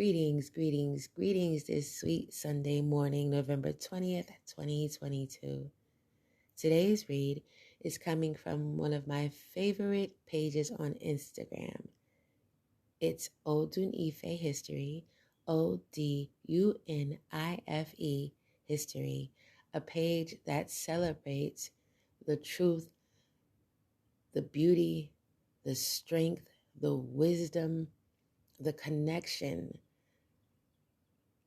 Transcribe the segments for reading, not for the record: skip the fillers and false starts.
Greetings this sweet Sunday morning, November 20th, 2022. Today's read is coming from one of my favorite pages on Instagram. It's Odun Ife History, Odunife History, a page that celebrates the truth, the beauty, the strength, the wisdom, the connection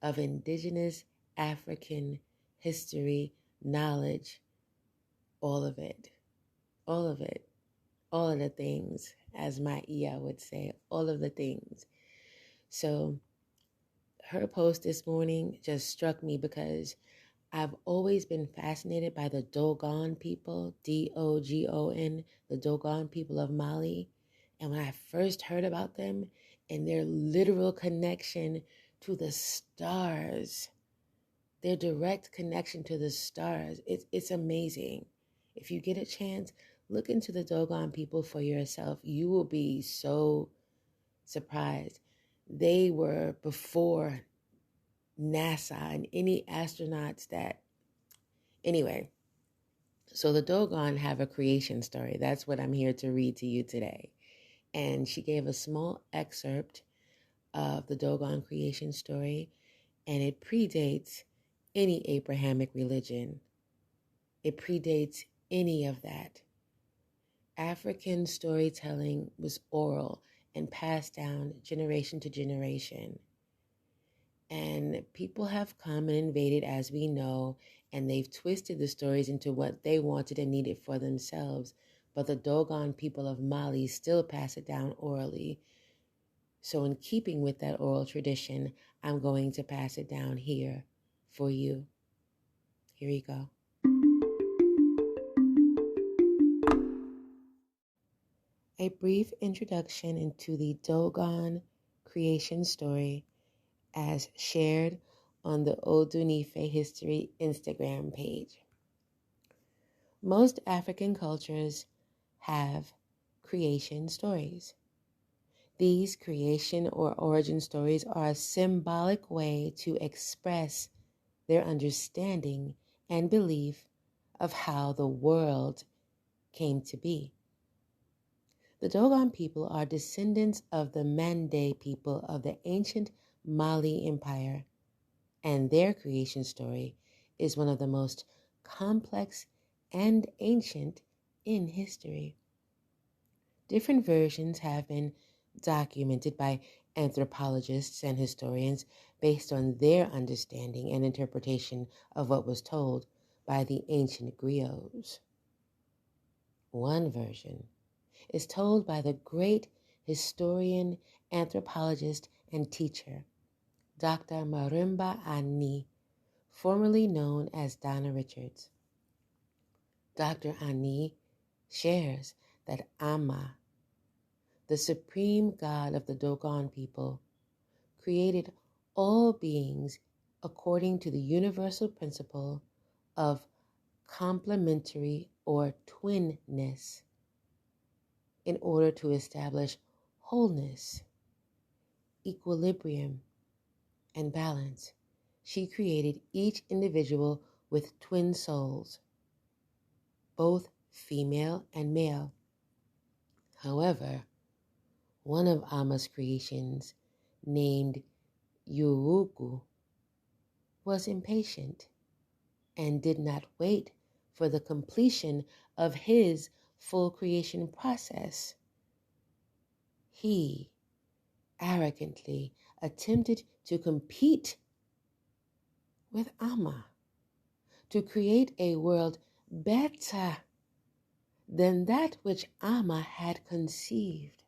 of indigenous African history, knowledge, all of it, all of the things, as my Iya would say, all of the things. So her post this morning just struck me because I've always been fascinated by the Dogon people, Dogon, the Dogon people of Mali. And when I first heard about them and their literal connection to the stars, their direct connection to the stars, it's amazing. If you get a chance, look into the Dogon people for yourself. You will be so surprised. They were before NASA and any astronauts that... Anyway, so the Dogon have a creation story. That's what I'm here to read to you today. And she gave a small excerpt of the Dogon creation story, and it predates any Abrahamic religion. It predates any of that. African storytelling was oral and passed down generation to generation. And people have come and invaded, as we know, and they've twisted the stories into what they wanted and needed for themselves. But the Dogon people of Mali still pass it down orally. So in keeping with that oral tradition, I'm going to pass it down here for you. Here you go. A brief introduction into the Dogon creation story as shared on the Odunife History Instagram page. Most African cultures have creation stories. These creation or origin stories are a symbolic way to express their understanding and belief of how the world came to be. The Dogon people are descendants of the Mande people of the ancient Mali Empire, and their creation story is one of the most complex and ancient in history. Different versions have been documented by anthropologists and historians based on their understanding and interpretation of what was told by the ancient griots. One version is told by the great historian, anthropologist, and teacher, Dr. Marimba Ani, formerly known as Donna Richards. Dr. Ani shares that Amma, the supreme god of the Dogon people, created all beings according to the universal principle of complementary or twinness in order to establish wholeness, equilibrium, and balance. She created each individual with twin souls, both female and male. However, one of Amma's creations, named Yurugu, was impatient and did not wait for the completion of his full creation process. He arrogantly attempted to compete with Amma to create a world better than that which Amma had conceived.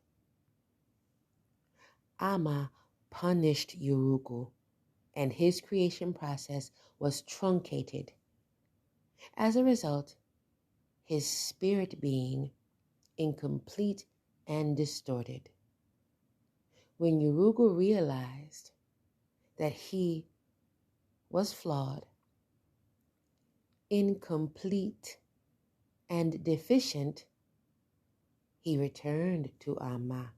Amma punished Yurugu, and his creation process was truncated. As a result, his spirit being incomplete and distorted. When Yurugu realized that he was flawed, incomplete, and deficient, he returned to Amma,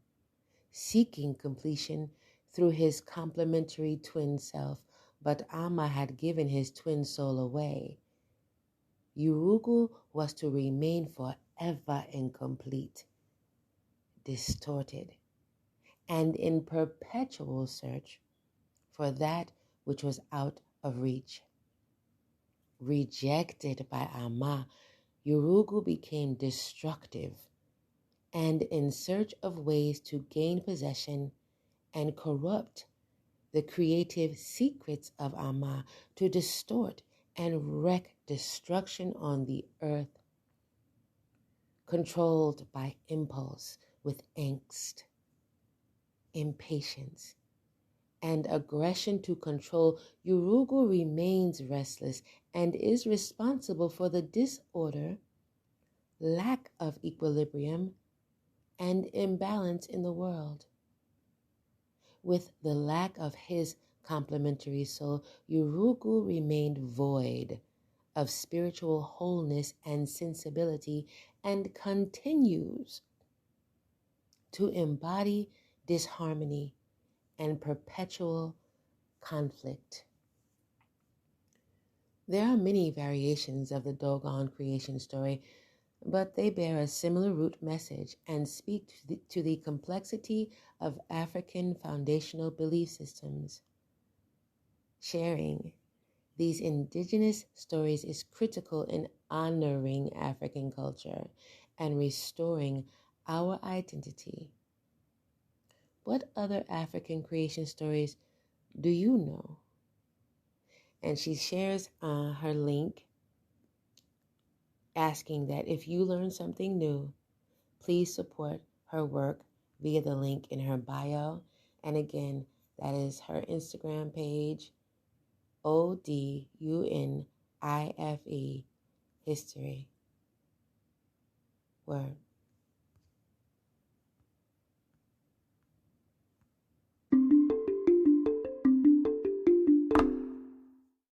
seeking completion through his complementary twin self, but Amma had given his twin soul away. Urugu was to remain forever incomplete, distorted, and in perpetual search for that which was out of reach. Rejected by Amma, Urugu became destructive and in search of ways to gain possession and corrupt the creative secrets of Amma, to distort and wreak destruction on the earth, controlled by impulse with angst, impatience, and aggression to control. Urugu remains restless and is responsible for the disorder, lack of equilibrium, and imbalance in the world. With the lack of his complementary soul, Urugu remained void of spiritual wholeness and sensibility and continues to embody disharmony and perpetual conflict. There are many variations of the Dogon creation story, but they bear a similar root message and speak to the complexity of African foundational belief systems. Sharing these indigenous stories is critical in honoring African culture and restoring our identity. What other African creation stories do you know? And she shares her link, asking that if you learn something new, please support her work via the link in her bio. And again, that is her Instagram page, ODUNIFE History. Word.